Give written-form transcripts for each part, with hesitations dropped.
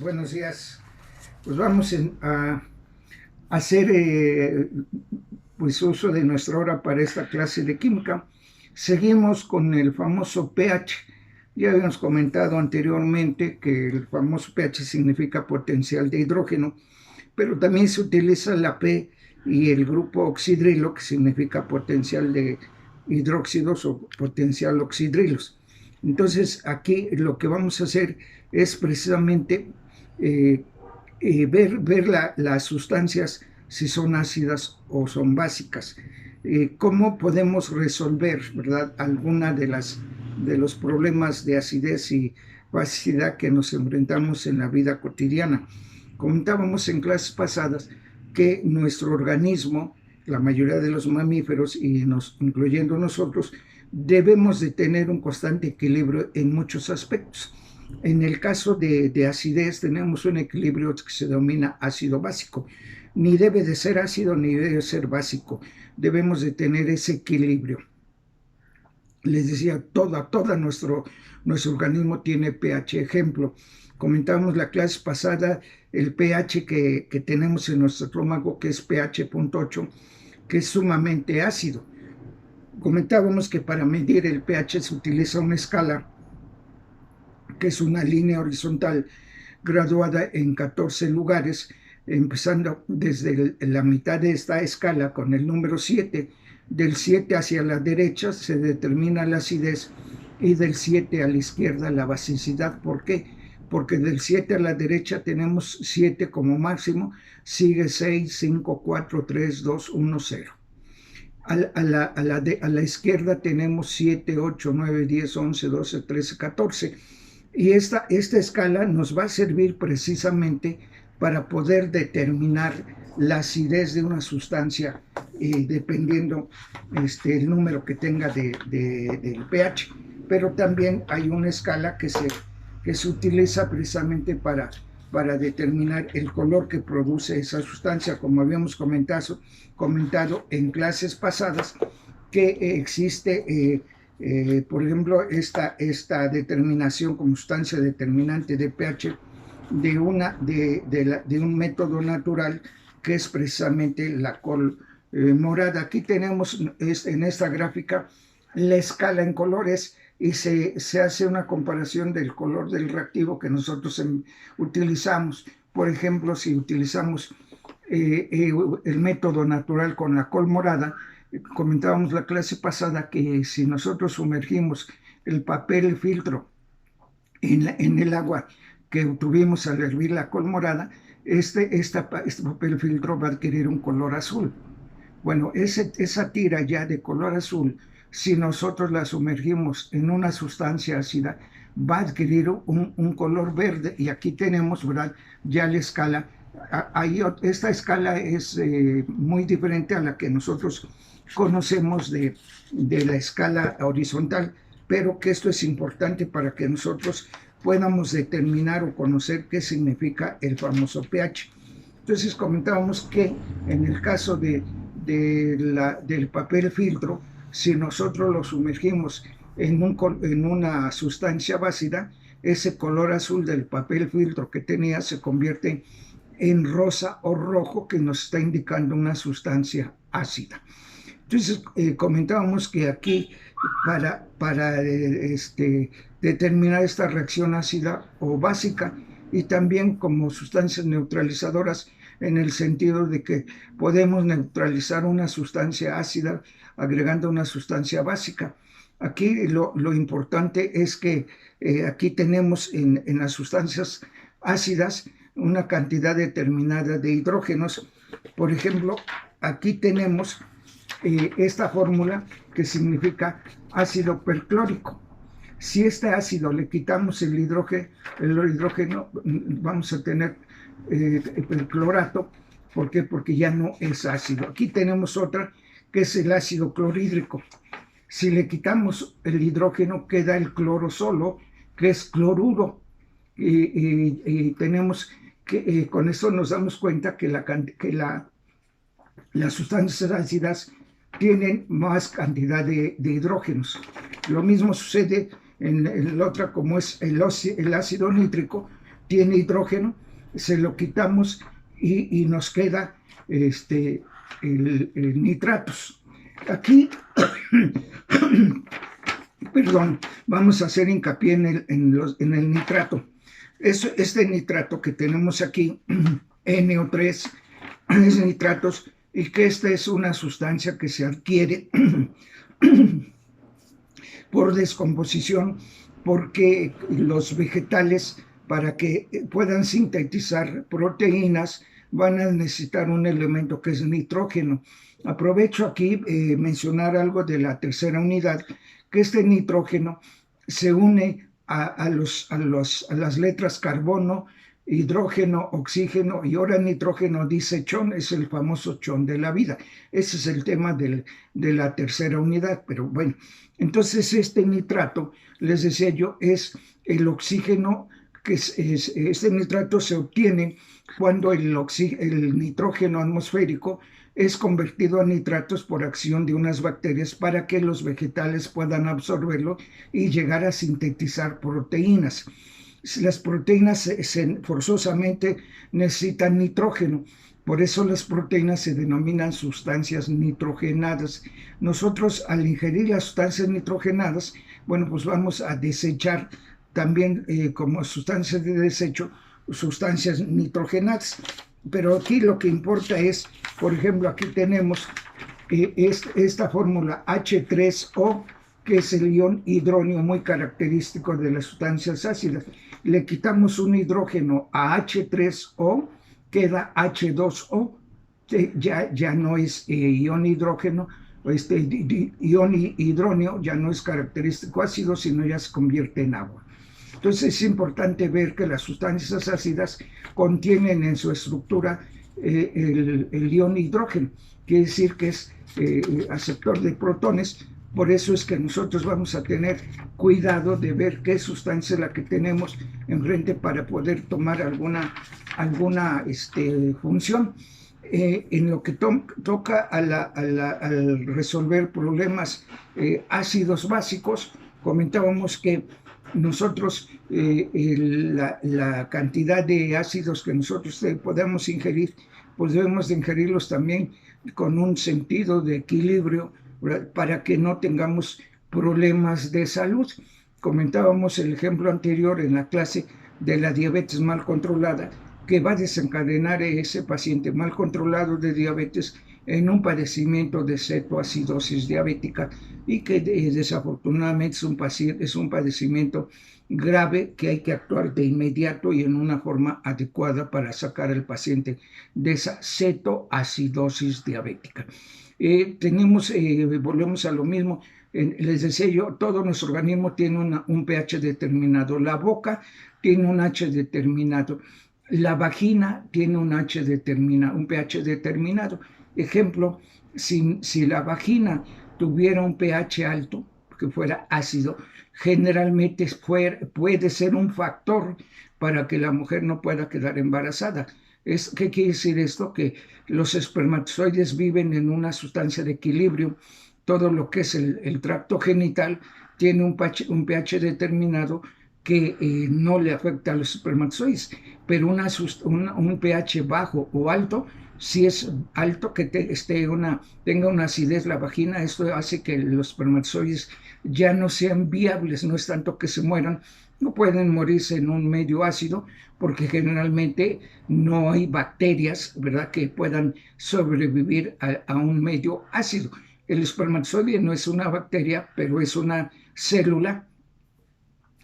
Buenos días. Pues vamos a hacer pues uso de nuestra hora para esta clase de química. Seguimos con el famoso pH. Ya habíamos comentado anteriormente que el famoso pH significa potencial de hidrógeno, pero también se utiliza la P y el grupo oxidrilo, que significa potencial de hidróxidos o potencial oxidrilos. Entonces, aquí lo que vamos a hacer es precisamente eh, ver las sustancias si son ácidas o son básicas. ¿Cómo podemos resolver, verdad, alguna de los problemas de acidez y basicidad que nos enfrentamos en la vida cotidiana? Comentábamos en clases pasadas que nuestro organismo, la mayoría de los mamíferos, incluyendo nosotros, debemos de tener un constante equilibrio en muchos aspectos. En el caso de acidez tenemos un equilibrio que se denomina ácido básico. Ni debe de ser ácido ni debe ser básico. Debemos de tener ese equilibrio. Les decía, todo nuestro organismo tiene pH. Ejemplo, comentábamos la clase pasada el pH que tenemos en nuestro estómago, que es pH.8, que es sumamente ácido. Comentábamos que para medir el pH se utiliza una escala, que es una línea horizontal graduada en 14 lugares, empezando desde la mitad de esta escala con el número 7. Del 7 hacia la derecha se determina la acidez y del 7 a la izquierda la basicidad. ¿Por qué? Porque del 7 a la derecha tenemos 7 como máximo, sigue 6, 5, 4, 3, 2, 1, 0. A la izquierda tenemos 7, 8, 9, 10, 11, 12, 13, 14. Y esta escala nos va a servir precisamente para poder determinar la acidez de una sustancia, dependiendo el número que tenga del pH. Pero también hay una escala que se utiliza precisamente para determinar el color que produce esa sustancia, como habíamos comentado en clases pasadas, que existe, por ejemplo, esta determinación como sustancia determinante de pH de un método natural, que es precisamente la col morada. Aquí tenemos en esta gráfica la escala en colores y se hace una comparación del color del reactivo que nosotros utilizamos. Por ejemplo, si utilizamos el método natural con la col morada, comentábamos la clase pasada que si nosotros sumergimos el papel filtro en el agua que obtuvimos al hervir la col morada, este papel filtro va a adquirir un color azul. Bueno, esa tira ya de color azul, si nosotros la sumergimos en una sustancia ácida, va a adquirir un color verde. Y aquí tenemos, ¿verdad?, ya la escala. Esta escala es muy diferente a la que nosotros conocemos de la escala horizontal, pero que esto es importante para que nosotros podamos determinar o conocer qué significa el famoso pH. Entonces comentábamos que en el caso del papel filtro, si nosotros lo sumergimos en una sustancia básica, ese color azul del papel filtro que tenía se convierte en rosa o rojo, que nos está indicando una sustancia ácida. Entonces comentábamos que aquí para determinar esta reacción ácida o básica, y también como sustancias neutralizadoras, en el sentido de que podemos neutralizar una sustancia ácida agregando una sustancia básica. Aquí lo importante es que aquí tenemos en las sustancias ácidas una cantidad determinada de hidrógenos. Por ejemplo, aquí tenemos esta fórmula que significa ácido perclórico. Si este ácido le quitamos el hidrógeno, vamos a tener perclorato. ¿Por qué? Porque ya no es ácido. Aquí tenemos otra, que es el ácido clorhídrico. Si le quitamos el hidrógeno, queda el cloro solo, que es cloruro. Y tenemos que, con eso nos damos cuenta que las sustancias ácidas tienen más cantidad de hidrógenos. Lo mismo sucede en la otra, como es el ácido nítrico, tiene hidrógeno, se lo quitamos y nos queda el nitratos. Aquí, perdón, vamos a hacer hincapié en el nitrato. Este nitrato que tenemos aquí, NO3, es nitratos, y que esta es una sustancia que se adquiere por descomposición, porque los vegetales, para que puedan sintetizar proteínas, van a necesitar un elemento que es nitrógeno. Aprovecho aquí mencionar algo de la tercera unidad, que este nitrógeno se une a las letras carbono, hidrógeno, oxígeno, y ahora nitrógeno dice chon, es el famoso chon de la vida. Ese es el tema de la tercera unidad, pero bueno, entonces este nitrato, les decía yo, es el oxígeno, este nitrato se obtiene cuando el nitrógeno atmosférico es convertido a nitratos por acción de unas bacterias para que los vegetales puedan absorberlo y llegar a sintetizar proteínas. Las proteínas forzosamente necesitan nitrógeno, por eso las proteínas se denominan sustancias nitrogenadas. Nosotros, al ingerir las sustancias nitrogenadas, bueno, pues vamos a desechar también como sustancias de desecho sustancias nitrogenadas. Pero aquí lo que importa es, por ejemplo, aquí tenemos esta fórmula H3O, que es el ion hidróneo muy característico de las sustancias ácidas. Le quitamos un hidrógeno a H3O, queda H2O, que ya no es ion hidrógeno, ion hidróneo ya no es característico ácido, sino ya se convierte en agua. Entonces es importante ver que las sustancias ácidas contienen en su estructura el ion hidrógeno, quiere decir que es aceptor de protones. Por eso es que nosotros vamos a tener cuidado de ver qué sustancia es la que tenemos enfrente para poder tomar alguna función. En lo que toca al resolver problemas ácidos básicos, comentábamos que nosotros la cantidad de ácidos que nosotros podemos ingerir, pues debemos de ingerirlos también con un sentido de equilibrio, ¿verdad?, para que no tengamos problemas de salud. Comentábamos el ejemplo anterior en la clase de la diabetes mal controlada, que va a desencadenar ese paciente mal controlado de diabetes en un padecimiento de cetoacidosis diabética, y que desafortunadamente es un padecimiento grave que hay que actuar de inmediato y en una forma adecuada para sacar al paciente de esa cetoacidosis diabética. Volvemos a lo mismo, les decía yo, todo nuestro organismo tiene un pH determinado, la boca tiene un H determinado, la vagina tiene un pH determinado. Ejemplo, si la vagina tuviera un pH alto, que fuera ácido, generalmente puede ser un factor para que la mujer no pueda quedar embarazada. ¿Qué quiere decir esto? Que los espermatozoides viven en una sustancia de equilibrio. Todo lo que es el tracto genital tiene un pH determinado que no le afecta a los espermatozoides, pero un pH bajo o alto, si es alto, que tenga una acidez la vagina, esto hace que los espermatozoides ya no sean viables, no es tanto que se mueran, no pueden morirse en un medio ácido, porque generalmente no hay bacterias, ¿verdad?, que puedan sobrevivir a un medio ácido. El espermatozoide no es una bacteria, pero es una célula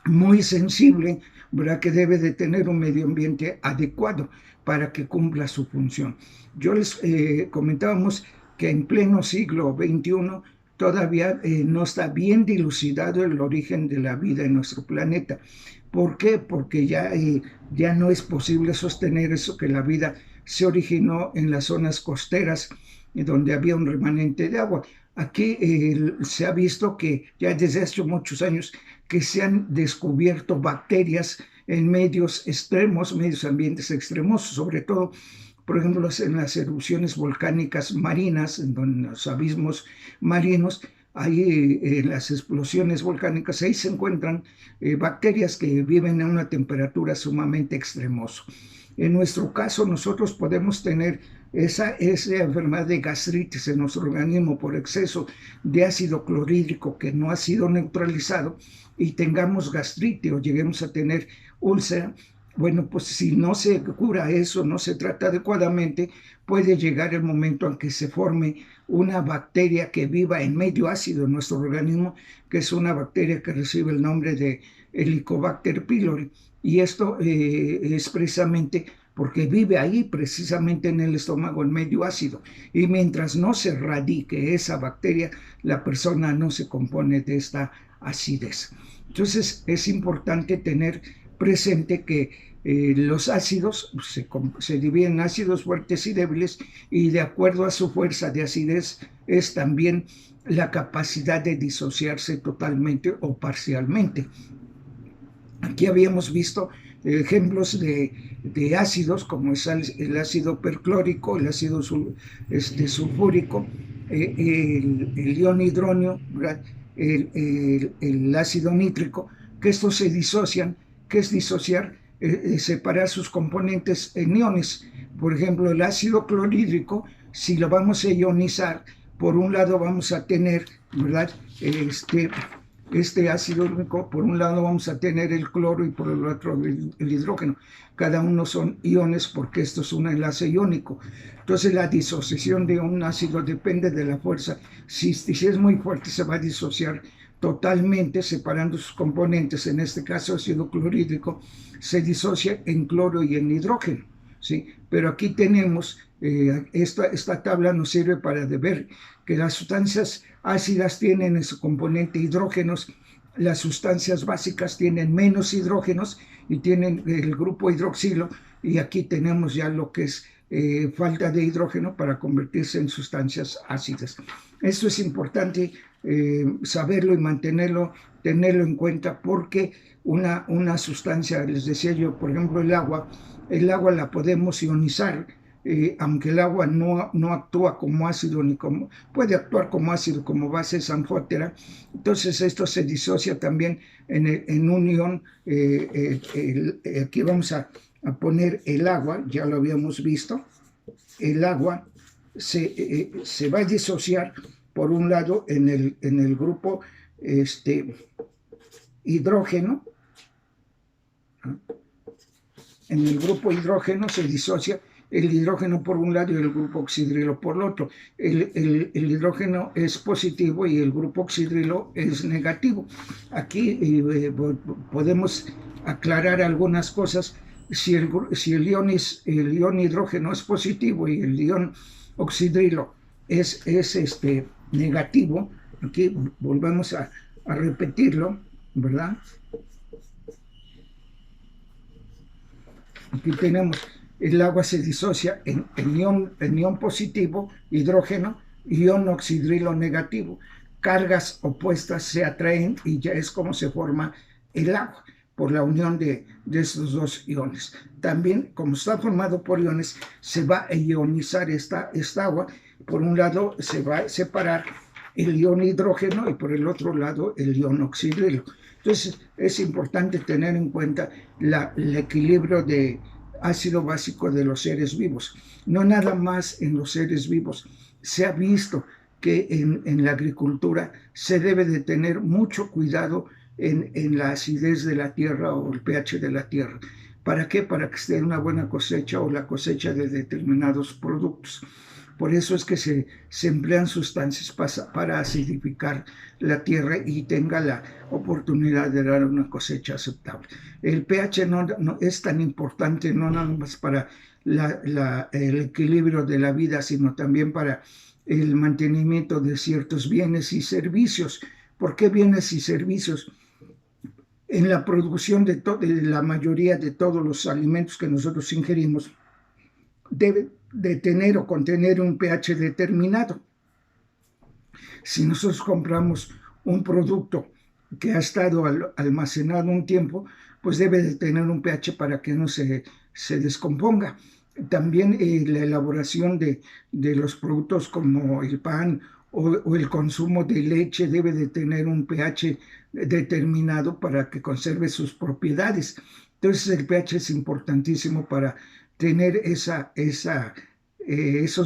muy sensible, ¿verdad?, que debe de tener un medio ambiente adecuado para que cumpla su función. Yo les comentábamos que en pleno siglo XXI todavía no está bien dilucidado el origen de la vida en nuestro planeta. ¿Por qué? Porque ya no es posible sostener eso, que la vida se originó en las zonas costeras donde había un remanente de agua. Aquí se ha visto que ya desde hace muchos años que se han descubierto bacterias en medios extremos, medios ambientes extremos, sobre todo, por ejemplo, en las erupciones volcánicas marinas, en los abismos marinos, ahí en las explosiones volcánicas, ahí se encuentran bacterias que viven a una temperatura sumamente extremosa. En nuestro caso, nosotros podemos tener esa enfermedad de gastritis en nuestro organismo por exceso de ácido clorhídrico que no ha sido neutralizado y tengamos gastritis o lleguemos a tener úlcera. Bueno, pues si no se cura eso, no se trata adecuadamente, puede llegar el momento en que se forme una bacteria que viva en medio ácido en nuestro organismo, que es una bacteria que recibe el nombre de Helicobacter pylori. Y esto es precisamente porque vive ahí, precisamente en el estómago, en medio ácido. Y mientras no se erradique esa bacteria, la persona no se compone de esta acidez. Entonces es importante tener presente que los ácidos se dividen en ácidos fuertes y débiles, y de acuerdo a su fuerza de acidez es también la capacidad de disociarse totalmente o parcialmente. Aquí habíamos visto ejemplos de ácidos como es el ácido perclórico, el ácido sulfúrico, el ion hidronio, el ácido nítrico, que estos se disocian. ¿Qué es disociar? Separar sus componentes en iones. Por ejemplo, el ácido clorhídrico, si lo vamos a ionizar, por un lado vamos a tener, ¿verdad? Este ácido úrico, por un lado vamos a tener el cloro y por el otro el hidrógeno. Cada uno son iones porque esto es un enlace iónico. Entonces la disociación de un ácido depende de la fuerza. Si es muy fuerte, se va a disociar totalmente separando sus componentes. En este caso, ácido clorhídrico se disocia en cloro y en hidrógeno, ¿sí? Pero aquí tenemos, esta tabla nos sirve para ver que las sustancias ácidas tienen en su componente hidrógenos, las sustancias básicas tienen menos hidrógenos y tienen el grupo hidroxilo, y aquí tenemos ya lo que es falta de hidrógeno para convertirse en sustancias ácidas. Esto es importante saberlo y mantenerlo, tenerlo en cuenta, porque una sustancia, les decía yo, por ejemplo el agua la podemos ionizar, aunque el agua no actúa como ácido, puede actuar como ácido, como base sanfótera. Entonces esto se disocia también en un ion. Aquí vamos a poner el agua, ya lo habíamos visto. El agua se va a disociar por un lado en el grupo hidrógeno. En el grupo hidrógeno se disocia el hidrógeno por un lado y el grupo oxidrilo por el otro. El hidrógeno es positivo y el grupo oxidrilo es negativo. Aquí podemos aclarar algunas cosas. Si el ion hidrógeno es positivo y el ion oxidrilo es negativo, aquí volvemos a repetirlo, ¿verdad? Aquí tenemos, el agua se disocia en ion positivo, hidrógeno, y ion oxidrilo negativo. Cargas opuestas se atraen y ya es como se forma el agua, por la unión de estos dos iones. También, como está formado por iones, se va a ionizar esta agua. Por un lado se va a separar el ion hidrógeno y por el otro lado el ion oxidrilo. Entonces es importante tener en cuenta el equilibrio de ácido básico de los seres vivos. No nada más en los seres vivos. Se ha visto que en la agricultura se debe de tener mucho cuidado en la acidez de la tierra o el pH de la tierra. ¿Para qué? Para que esté una buena cosecha o la cosecha de determinados productos. Por eso es que se emplean sustancias para acidificar la tierra y tenga la oportunidad de dar una cosecha aceptable. El pH no es tan importante, no nada más para el equilibrio de la vida, sino también para el mantenimiento de ciertos bienes y servicios. ¿Por qué bienes y servicios? En la producción de la mayoría de todos los alimentos que nosotros ingerimos, debe de tener o contener un pH determinado. Si nosotros compramos un producto que ha estado almacenado un tiempo, pues debe de tener un pH para que no se descomponga. También la elaboración de los productos como el pan o el consumo de leche debe de tener un pH determinado para que conserve sus propiedades. Entonces el pH es importantísimo para tener esos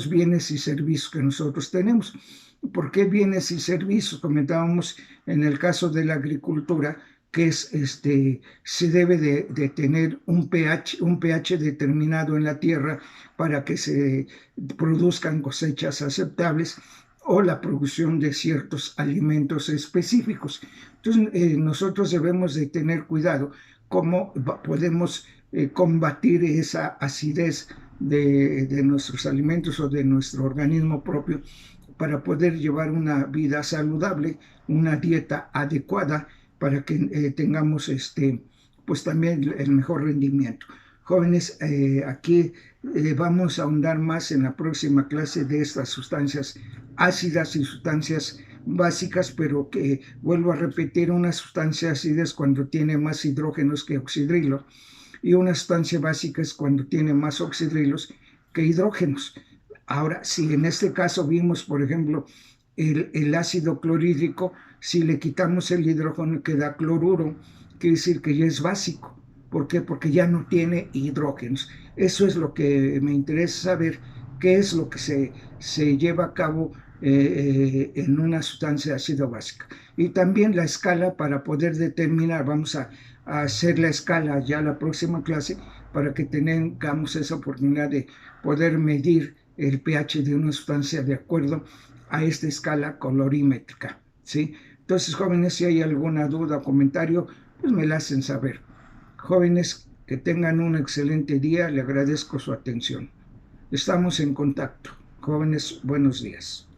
bienes y servicios que nosotros tenemos. ¿Por qué bienes y servicios? Comentábamos en el caso de la agricultura que se debe de tener un pH determinado en la tierra para que se produzcan cosechas aceptables o la producción de ciertos alimentos específicos. Entonces, nosotros debemos de tener cuidado cómo podemos combatir esa acidez de nuestros alimentos o de nuestro organismo propio para poder llevar una vida saludable, una dieta adecuada para que tengamos pues también el mejor rendimiento. Jóvenes, aquí vamos a ahondar más en la próxima clase de estas sustancias ácidas y sustancias básicas, pero que vuelvo a repetir, una sustancia ácida es cuando tiene más hidrógenos que oxidrilos y una sustancia básica es cuando tiene más oxidrilos que hidrógenos. Ahora, si en este caso vimos, por ejemplo, el ácido clorhídrico, si le quitamos el hidrógeno que da cloruro, quiere decir que ya es básico. ¿Por qué? Porque ya no tiene hidrógenos. Eso es lo que me interesa saber, qué es lo que se lleva a cabo en una sustancia ácido básica. Y también la escala para poder determinar, vamos a hacer la escala ya la próxima clase para que tengamos esa oportunidad de poder medir el pH de una sustancia de acuerdo a esta escala colorimétrica, ¿sí? Entonces, jóvenes, si hay alguna duda o comentario, pues me la hacen saber. Jóvenes, que tengan un excelente día, le agradezco su atención. Estamos en contacto. Jóvenes, buenos días.